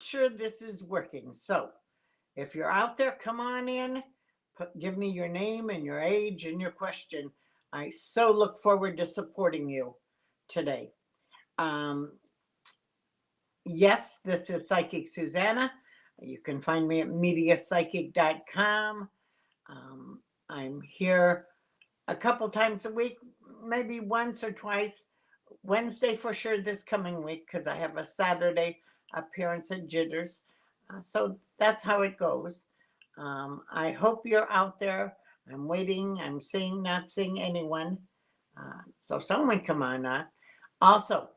sure this is working. So if you're out there, come on in, give me your name and your age and your question. I so look forward to supporting you today. Um, yes, this is Psychic Susanna. You can find me at mediapsychic.com. Um, I'm here a couple times a week, maybe once or twice. Wednesday for sure this coming week because I have a Saturday appearance at Jitters. So that's how it goes. I hope you're out there. I'm waiting. I'm seeing, not seeing anyone. So someone come on. Also,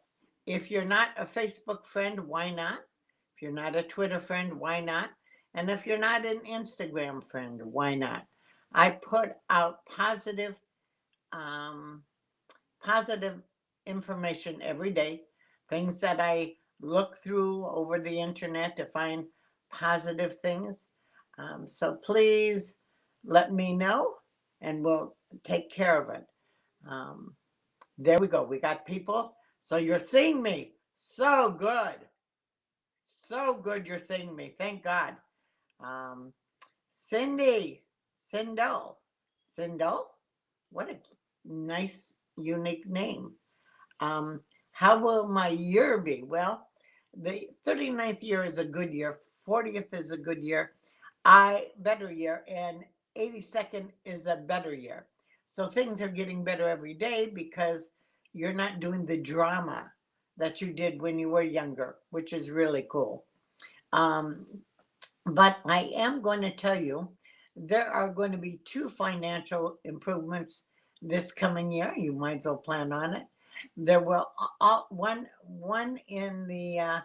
if you're not a Facebook friend, why not? If you're not a Twitter friend, why not? And if you're not an Instagram friend, why not? I put out um, positive information every day, things that I look through over the internet to find positive things. So please let me know and we'll take care of it. Um, there we go. We got people. So you're seeing me. So good. So good you're seeing me. Thank God. Um, Cindy, Sindel, Sindel, what a nice, unique name. Um, how will my year be? Well, the 39th year is a good year, 40th is a good year, better year, and 82nd is a better year. So things are getting better every day because you're not doing the drama that you did when you were younger, which is really cool. Um, but I am going to tell you there are going to be two financial improvements this coming year. You might as well plan on it. There will one in the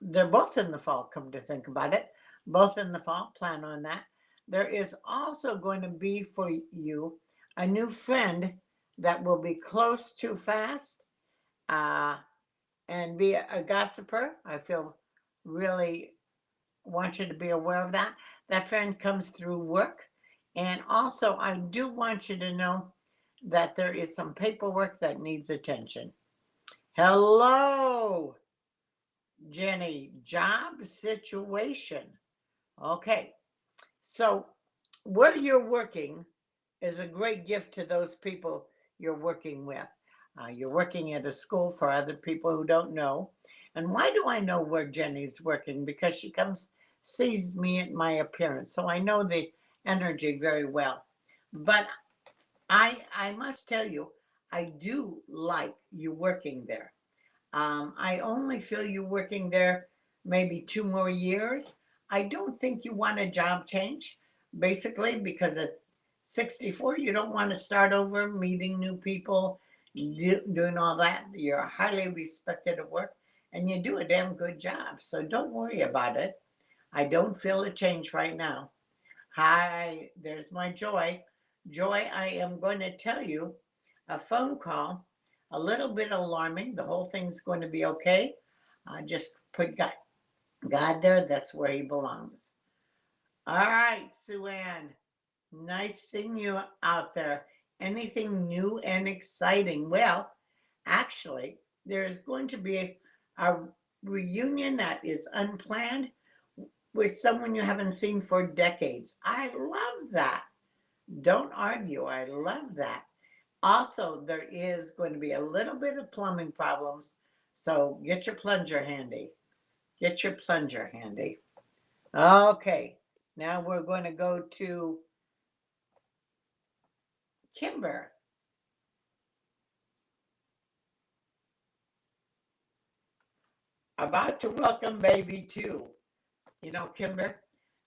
they're both in the fall. Come to think about it, both in the fall. Plan on that. There is also going to be for you a new friend that will be close to fast uh, and be a gossiper. I feel really want you to be aware of that. That friend comes through work. And also, I do want you to know that there is some paperwork that needs attention. Hello, Jenny. Job situation. Okay. So, where you're working is a great gift to those people you're working with. You're working at a school for other people who don't know. And why do I know where Jenny's working? Because she comes, sees me at my appearance. So I know the energy very well. But I must tell you, I do like you working there. I only feel you working there maybe 2 more years. I don't think you want a job change, basically, because at 64, you don't want to start over, meeting new people, doing all that. You're highly respected at work and you do a damn good job. So don't worry about it. I don't feel a change right now. Hi, there's my Joy. Joy, I am going to tell you a phone call, a little bit alarming. The whole thing's going to be okay. Just put God there. That's where he belongs. All right, Sue Ann. Nice seeing you out there. Anything new and exciting? Well, actually, there's going to be a reunion that is unplanned with someone you haven't seen for decades. I love that. Don't argue. I love that. Also, there is going to be a little bit of plumbing problems. So get your plunger handy. Get your plunger handy. Okay. Now we're going to go to Kimber. About to welcome baby too. You know, Kimber,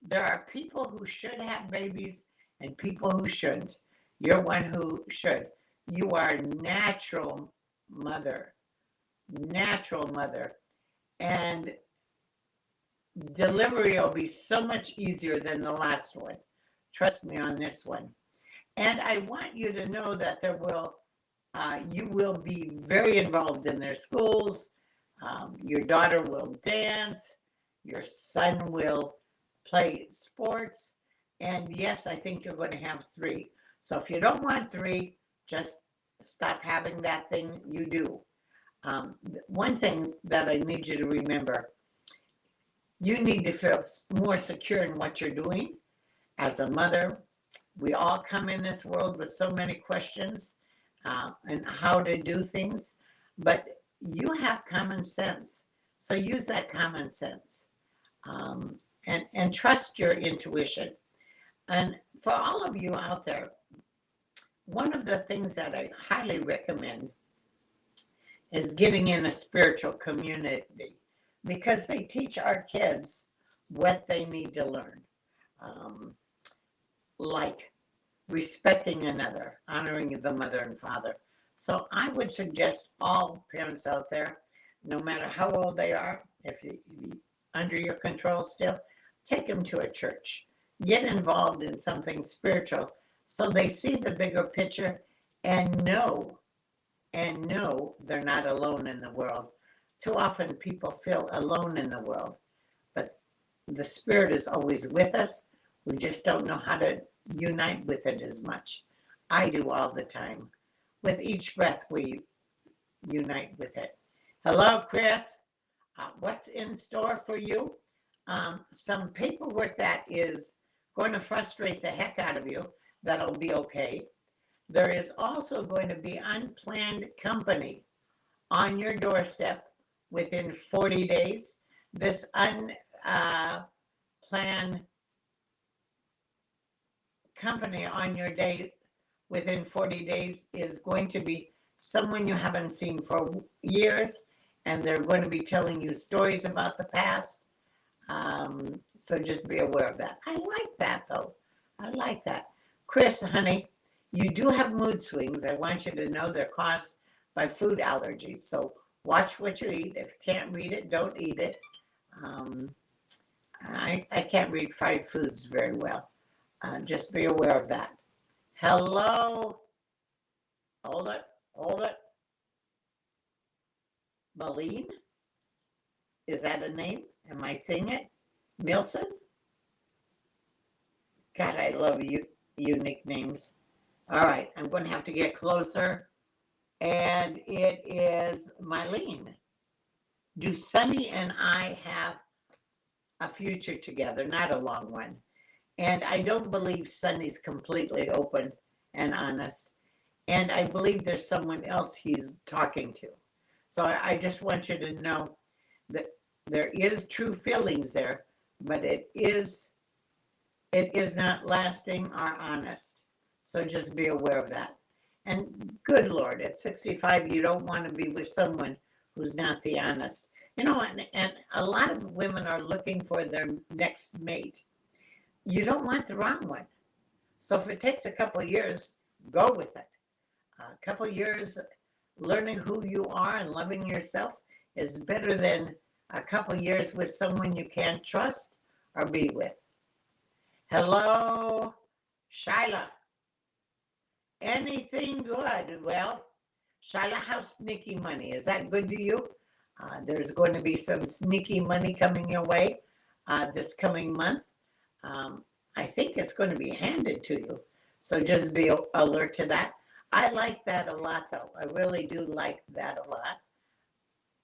there are people who should have babies and people who shouldn't. You're one who should. You are a mother, natural mother. And delivery will be so much easier than the last one. Trust me on this one. And I want you to know that you will be very involved in their schools. Your daughter will dance. Your son will play sports. And yes, I think you're going to have three. So if you don't want three, just stop having that thing you do. One thing that I need you to remember, you need to feel more secure in what you're doing. As a mother, we all come in this world with so many questions and how to do things, but you have common sense. So use that common sense and trust your intuition. And for all of you out there, one of the things that I highly recommend is getting in a spiritual community because they teach our kids what they need to learn, like respecting another, honoring the mother and father. So I would suggest all parents out there, no matter how old they are, if you under your control still, take them to a church. Get involved in something spiritual so they see the bigger picture and know they're not alone in the world. Too often people feel alone in the world, but the Spirit is always with us. We just don't know how to unite with it as much. I do all the time. With each breath, we unite with it. Hello, Chris. What's in store for you? Some paperwork that is going to frustrate the heck out of you. That'll be okay. There is also going to be unplanned company on your doorstep within 40 days. This unplanned company on your day within 40 days is going to be someone you haven't seen for years, and they're going to be telling you stories about the past. So just be aware of that. I like that, though. I like that. Chris, honey, you do have mood swings. I want you to know they're caused by food allergies. So watch what you eat. If you can't read it, don't eat it. I can't read fried foods very well. Just be aware of that. Hello. Hold it. Maline? Is that a name? Am I saying it? Milson? God, I love you unique names. All right, I'm going to have to get closer. And it is Mylene. Do Sunny and I have a future together? Not a long one. And I don't believe Sunny's completely open and honest. And I believe there's someone else he's talking to. So I just want you to know that there is true feelings there, but it is not lasting or honest. So just be aware of that. And good Lord, at 65, you don't want to be with someone who's not the honest. You know, and a lot of women are looking for their next mate. You don't want the wrong one. So if it takes a couple of years, go with it. A couple of years learning who you are and loving yourself is better than a couple of years with someone you can't trust or be with. Hello, Shyla. Anything good? Well, Shyla, how's sneaky money? Is that good to you? There's going to be some sneaky money coming your way this coming month. I think it's going to be handed to you. So just be alert to that. I like that a lot, though. I really do like that a lot.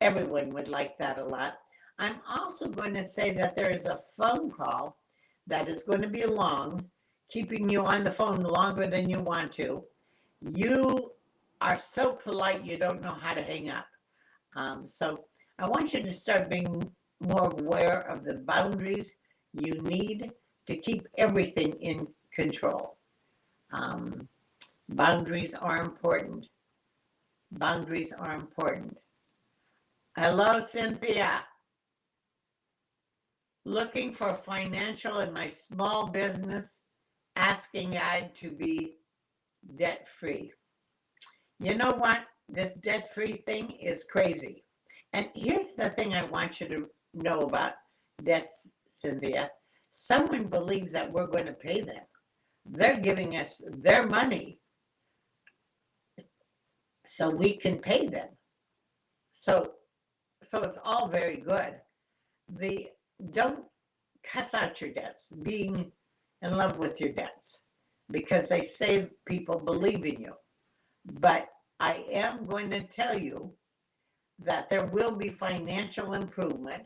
Everyone would like that a lot. I'm also going to say that there is a phone call that is going to be long, keeping you on the phone longer than you want to. You are so polite, you don't know how to hang up. So I want you to start being more aware of the boundaries you need to keep everything in control. Boundaries are important. Boundaries are important. Hello, Cynthia. Looking for financial in my small business, asking God to be debt-free. You know what? This debt-free thing is crazy. And here's the thing I want you to know about debts, Cynthia. Someone believes that we're going to pay them. They're giving us their money so we can pay them. So it's all very good. Don't cuss out your debts, being in love with your debts, because they say people believe in you. But I am going to tell you that there will be financial improvement,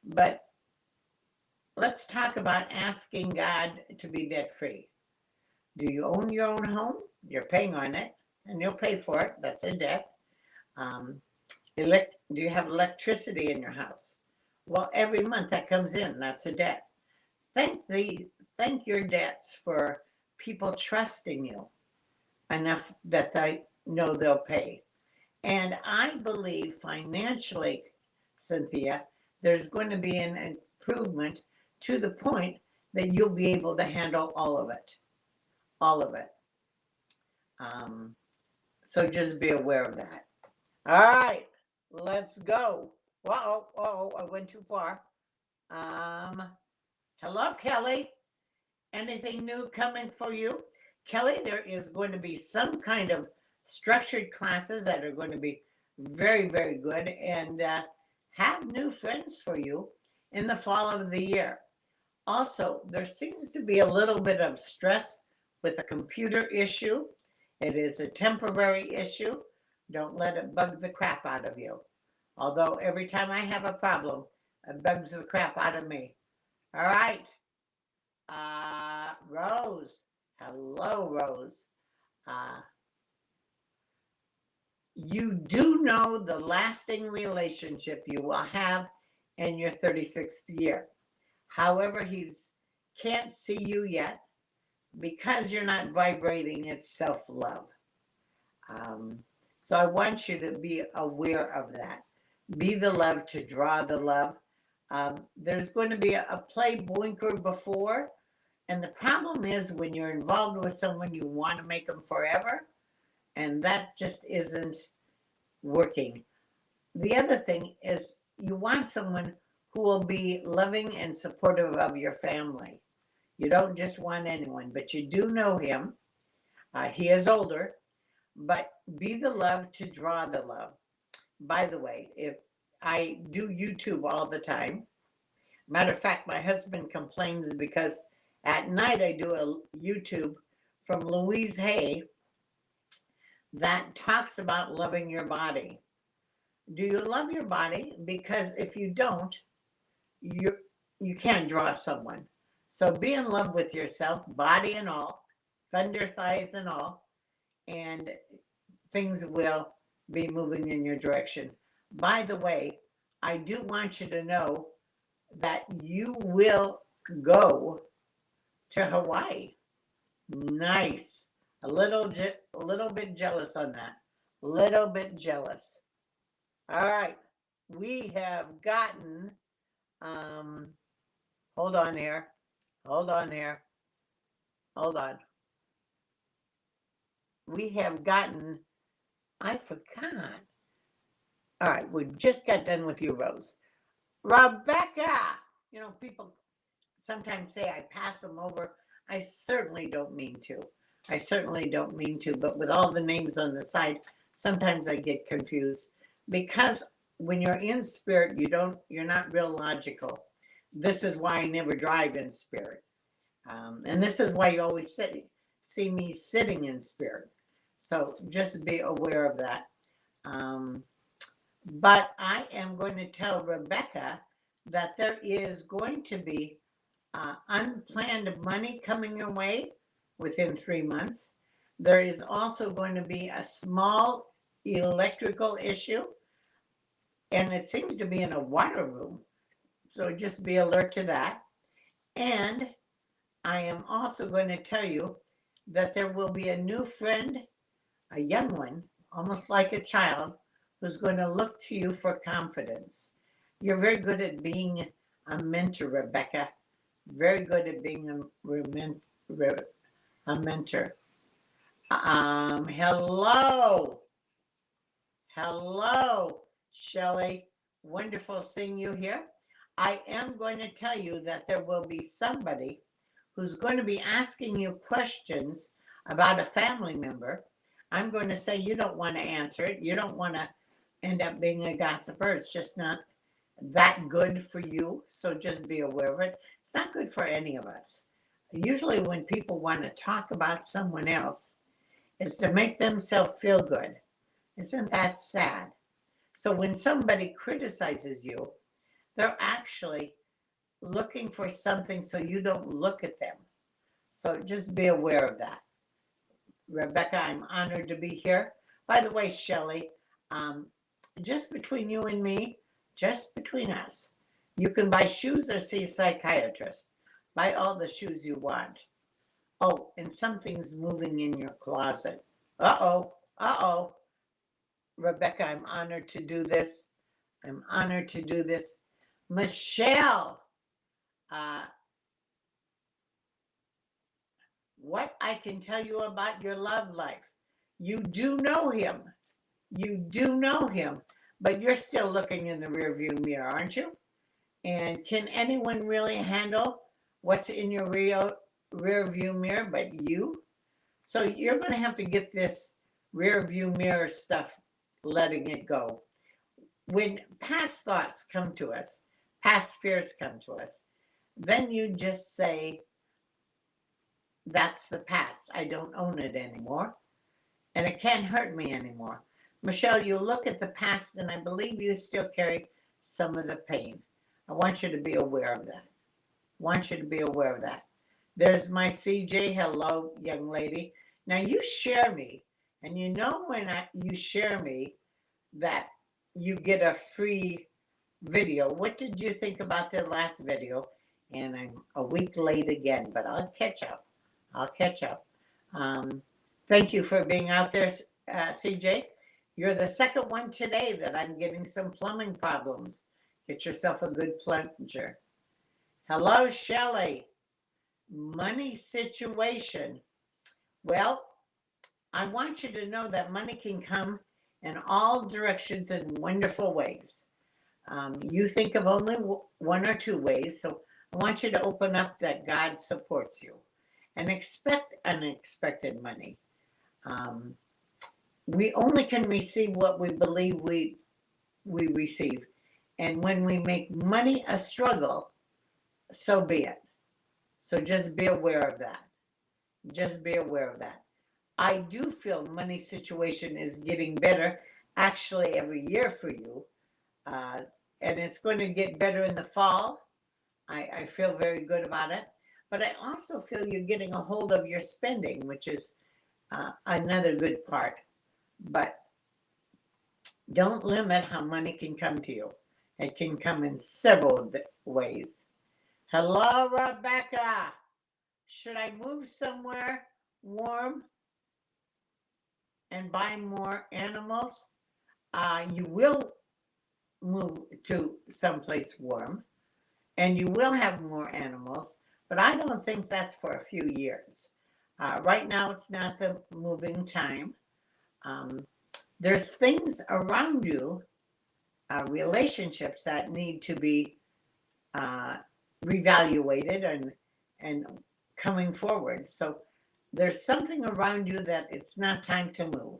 but let's talk about asking God to be debt free. Do you own your own home? You're paying on it, and you'll pay for it. That's a debt. Um, do you have electricity in your house? Well, every month that comes in, that's a debt. Thank your debts for people trusting you enough that they know they'll pay. And I believe financially, Cynthia, there's going to be an improvement to the point that you'll be able to handle all of it. All of it. So just be aware of that. All right, let's go. Whoa, I went too far. Hello, Kelly. Anything new coming for you? Kelly, there is going to be some kind of structured classes that are going to be very, very good and have new friends for you in the fall of the year. Also, there seems to be a little bit of stress with a computer issue. It is a temporary issue. Don't let it bug the crap out of you. Although every time I have a problem, it bugs the crap out of me. All right. Rose. Hello, Rose. You do know the lasting relationship you will have in your 36th year. However, he can't see you yet because you're not vibrating at self-love. So I want you to be aware of that. Be the love to draw the love. There's going to be a play blinker before. And the problem is when you're involved with someone, you want to make them forever. And that just isn't working. The other thing is you want someone who will be loving and supportive of your family. You don't just want anyone, but you do know him. He is older, but be the love to draw the love. By the way, if I do YouTube all the time, matter of fact, my husband complains because at night I do a YouTube from Louise Hay that talks about loving your body. Do you love your body? Because if you don't, you can't draw someone. So be in love with yourself, body and all, thunder thighs and all, and things will be moving in your direction. By the way, I do want you to know that you will go to Hawaii. Nice. A little bit jealous on that. Little bit jealous. All right. We have gotten, hold on here. Hold on. We have gotten, I forgot. All right, we just got done with you, Rose. Rebecca, people sometimes say I pass them over. I certainly don't mean to. But with all the names on the side, sometimes I get confused because when you're in spirit, you're not real logical. This is why I never drive in spirit. And this is why you always see me sitting in spirit. So just be aware of that. But I am going to tell Rebecca that there is going to be unplanned money coming your way within 3 months. There is also going to be a small electrical issue, and it seems to be in a water room. So just be alert to that. And I am also going to tell you that there will be a new friend, a young one, almost like a child, who's going to look to you for confidence. You're very good at being a mentor, Rebecca. Very good at being a mentor. Hello, Shelley. Wonderful seeing you here. I am going to tell you that there will be somebody who's going to be asking you questions about a family member. I'm going to say you don't want to answer it. You don't want to end up being a gossiper. It's just not that good for you. So just be aware of it. It's not good for any of us. Usually when people want to talk about someone else, it's to make themselves feel good. Isn't that sad? So when somebody criticizes you, they're actually looking for something so you don't look at them. So just be aware of that. Rebecca, I'm honored to be here. By the way, Shelley, um, just between you and me, just between us, you can buy shoes or see a psychiatrist. Buy all the shoes you want. Oh, and something's moving in your closet. Uh-oh, uh-oh. Rebecca, I'm honored to do this. I'm honored to do this. Michelle, uh, what I can tell you about your love life. You do know him. You do know him, but you're still looking in the rearview mirror, aren't you? And can anyone really handle what's in your rearview mirror but you? So you're going to have to get this rearview mirror stuff, letting it go. When past thoughts come to us, past fears come to us, then you just say, that's the past. I don't own it anymore. And it can't hurt me anymore. Michelle, you look at the past and I believe you still carry some of the pain. I want you to be aware of that. I want you to be aware of that. There's my CJ. Hello, young lady. Now you share me, and you know when you share me that you get a free video. What did you think about the last video? And I'm a week late again, but I'll catch up. I'll catch up. Thank you for being out there, CJ. You're the second one today that I'm getting some plumbing problems. Get yourself a good plunger. Hello, Shelley. Money situation. Well, I want you to know that money can come in all directions in wonderful ways. You think of only one or two ways, so I want you to open up that God supports you and expect unexpected money. We only can receive what we believe we receive. And when we make money a struggle, so be it. So just be aware of that. Just be aware of that. I do feel money situation is getting better actually every year for you. And it's going to get better in the fall. I feel very good about it. But I also feel you're getting a hold of your spending, which is another good part. But don't limit how money can come to you. It can come in several ways. Hello, Rebecca. Should I move somewhere warm and buy more animals? You will move to someplace warm and you will have more animals, but I don't think that's for a few years. Right now, it's not the moving time. There's things around you, relationships that need to be reevaluated and coming forward. So there's something around you that it's not time to move.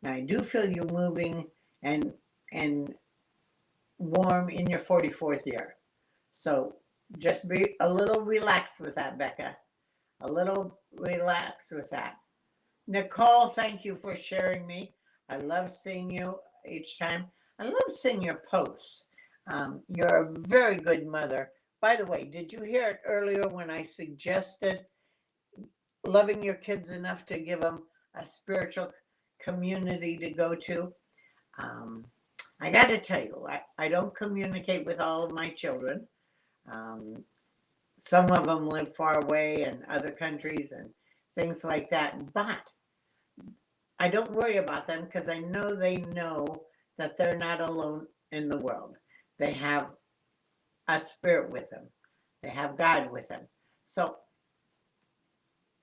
Now I do feel you moving and warm in your 44th year. So just be a little relaxed with that, Becca. A little relaxed with that. Nicole, thank you for sharing me. I love seeing you each time. I love seeing your posts. You're a very good mother. By the way, did you hear it earlier when I suggested loving your kids enough to give them a spiritual community to go to? I got to tell you, I don't communicate with all of my children. Some of them live far away in other countries and things like that. But I don't worry about them because I know they know that they're not alone in the world. They have a spirit with them. They have God with them. So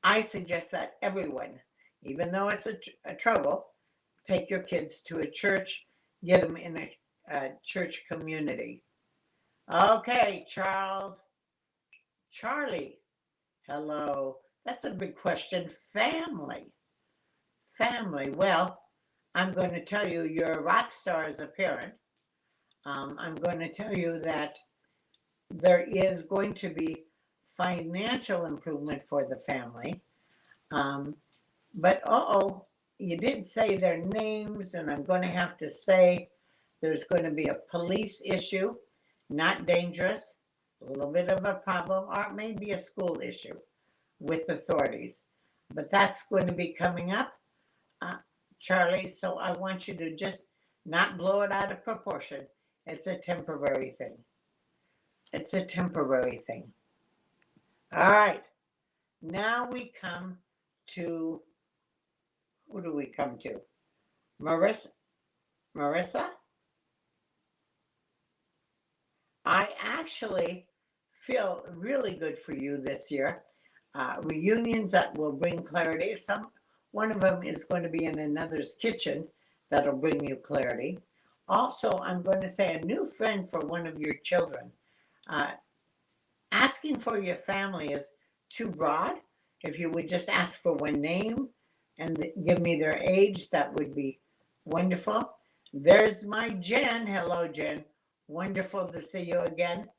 I suggest that everyone, even though it's a trouble, take your kids to a church, get them in a church community. Okay, Charlie, hello. That's a big question. Family. Well, I'm going to tell you, you're a rock star as a parent. I'm going to tell you that there is going to be financial improvement for the family. But you did say their names, and I'm going to have to say There's going to be a police issue, not dangerous, a little bit of a problem, or it may be a school issue with authorities. But that's going to be coming up, Charlie. So I want you to just not blow it out of proportion. It's a temporary thing. It's a temporary thing. All right. Now we come to, who do we come to? Marissa? I actually feel really good for you this year. Reunions that will bring clarity. One of them is going to be in another's kitchen that'll bring you clarity. Also, I'm going to say a new friend for one of your children. Asking for your family is too broad. If you would just ask for one name and give me their age, that would be wonderful. There's my Jen. Hello, Jen. Wonderful to see you again.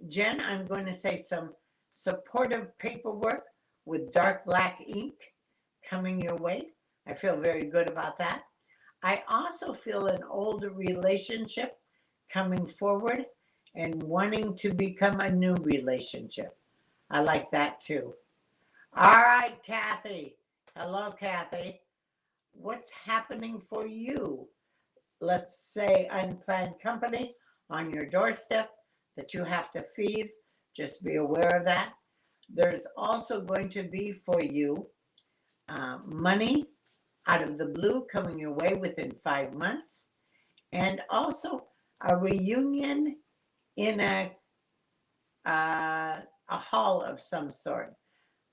Jen, I'm going to say some supportive paperwork with dark black ink coming your way. I feel very good about that. I also feel an old relationship coming forward and wanting to become a new relationship. I like that too. All right, Kathy. Hello, Kathy. What's happening for you? Let's say unplanned company on your doorstep that you have to feed. Just be aware of that. There's also going to be for you money out of the blue coming your way within 5 months, and also a reunion in a hall of some sort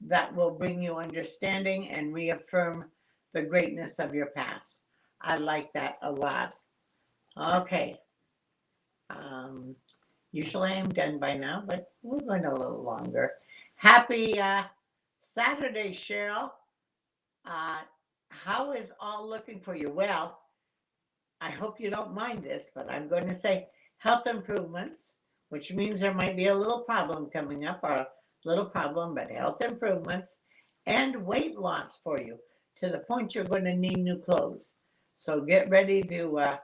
that will bring you understanding and reaffirm the greatness of your past. I like that a lot. Okay. Usually I'm done by now, but we're going a little longer. Happy Saturday, Cheryl. How is all looking for you? Well, I hope you don't mind this, but I'm going to say health improvements, which means there might be a little problem coming up, or a little problem, but health improvements, and weight loss for you to the point you're going to need new clothes. So get ready to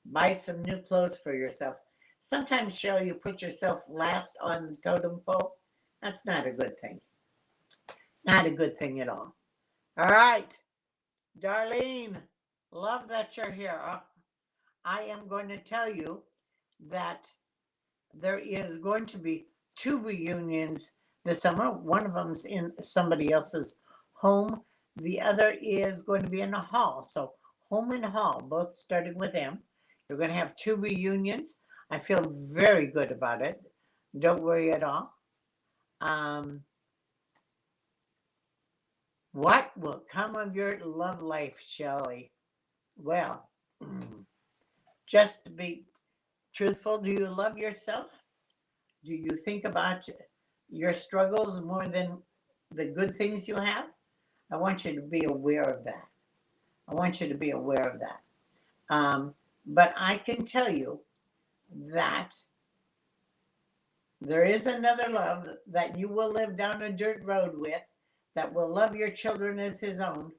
buy some new clothes for yourself. Sometimes, Cheryl, you put yourself last on the totem pole. That's not a good thing. Not a good thing at all. All right, Darlene, love that you're here. I am going to tell you that there is going to be 2 reunions this summer. One of them's in somebody else's home. The other is going to be in a hall. So home and hall, both starting with M. You're going to have 2 reunions. I feel very good about it. Don't worry at all. What will come of your love life, Shelley? Well, just to be truthful, do you love yourself? Do you think about your struggles more than the good things you have? I want you to be aware of that. I want you to be aware of that. But I can tell you that there is another love that you will live down a dirt road with, that will love your children as his own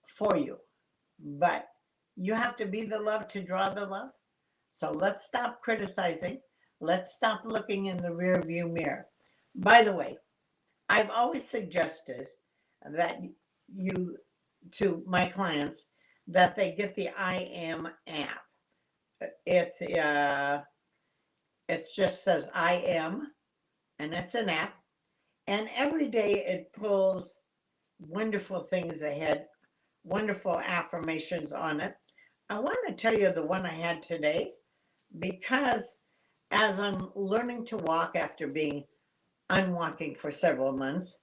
for you. But you have to be the love to draw the love. So let's stop criticizing. Let's stop looking in the rear view mirror. By the way, I've always suggested that you, to my clients, that they get the I Am app. It just says I Am, and it's an app. And every day it pulls wonderful things ahead, wonderful affirmations on it. I want to tell you the one I had today, because as I'm learning to walk after being unwalking for several months,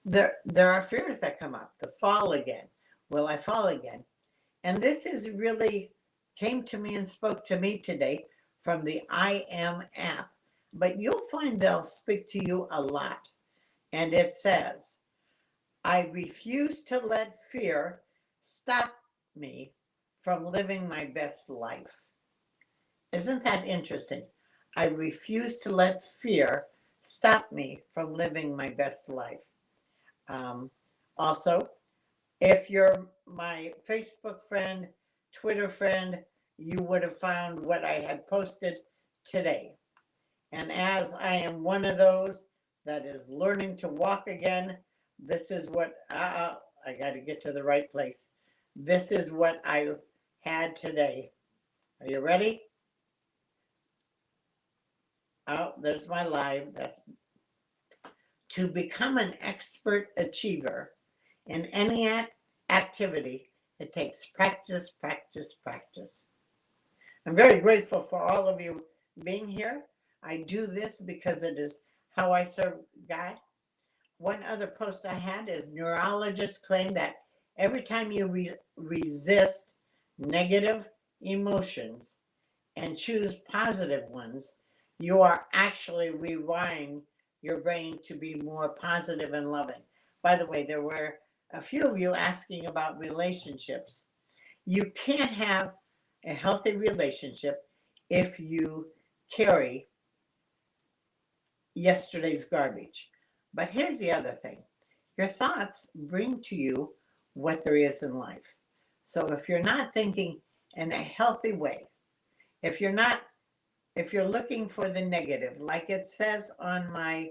there are fears that come up. The fall again. Will I fall again? And this is really came to me and spoke to me today from the I Am app. But you'll find they'll speak to you a lot. And it says, I refuse to let fear stop me from living my best life. Isn't that interesting? I refuse to let fear stop me from living my best life. Also, if you're my Facebook friend, Twitter friend, you would have found what I had posted today. And as I am one of those that is learning to walk again, this is what I got to get to the right place. This is what I had today. Are you ready? Oh, there's my live. That's to become an expert achiever in any activity. It takes practice, practice, practice. I'm very grateful for all of you being here. I do this because it is how I serve God. One other post I had is neurologists claim that every time you resist negative emotions and choose positive ones, you are actually rewiring your brain to be more positive and loving. By the way, there were a few of you asking about relationships. You can't have a healthy relationship if you carry yesterday's garbage. But here's the other thing. Your thoughts bring to you what there is in life. So if you're not thinking in a healthy way, if you're looking for the negative, like it says on my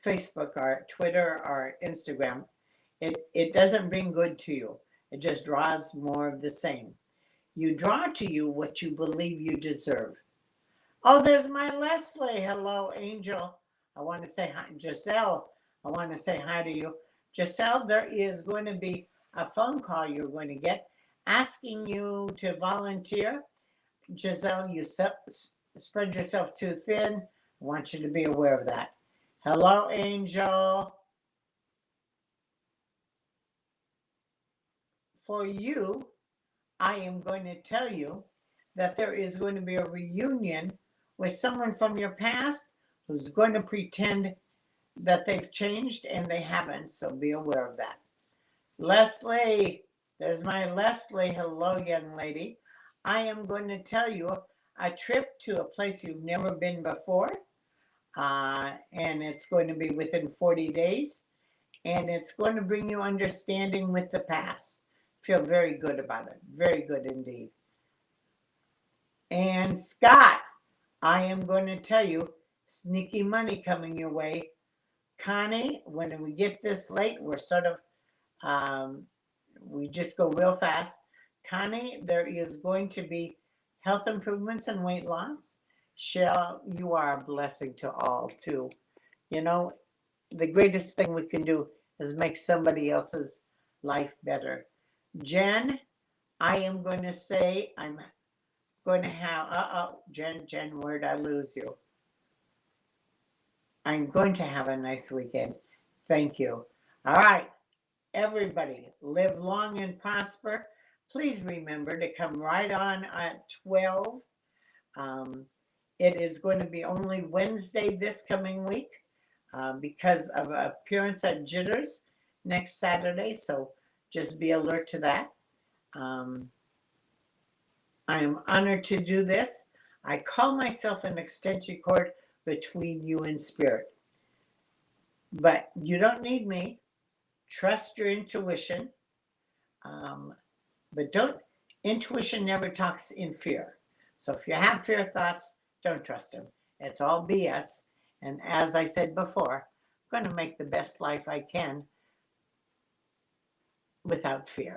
Facebook or Twitter or Instagram, it doesn't bring good to you. It just draws more of the same. You draw to you what you believe you deserve. Oh, there's my Leslie. Hello, Angel. I want to say hi. Giselle, I want to say hi to you. Giselle, there is going to be a phone call you're going to get asking you to volunteer. Giselle, you spread yourself too thin. I want you to be aware of that. Hello, Angel. For you, I am going to tell you that there is going to be a reunion with someone from your past who's going to pretend that they've changed and they haven't. So be aware of that. Leslie, there's my Leslie. Hello, young lady. I am going to tell you a trip to a place you've never been before. And it's going to be within 40 days. And it's going to bring you understanding with the past. Feel very good about it. Very good indeed. And Scott, I am going to tell you, sneaky money coming your way. Connie, when we get this late, we're sort of, we just go real fast. Connie, there is going to be health improvements and weight loss. Cheryl, you are a blessing to all too. You know, the greatest thing we can do is make somebody else's life better. Jen, I am going to say I'm going to have, Jen, where'd I lose you? I'm going to have a nice weekend. Thank you. All right, everybody, live long and prosper. Please remember to come right on at 12. It is going to be only Wednesday this coming week because of appearance at Jitters next Saturday. So just be alert to that. I am honored to do this. I call myself an extension cord between you and spirit. But you don't need me. Trust your intuition. But intuition never talks in fear. So if you have fear thoughts, don't trust them. It's all BS. And as I said before, I'm going to make the best life I can without fear.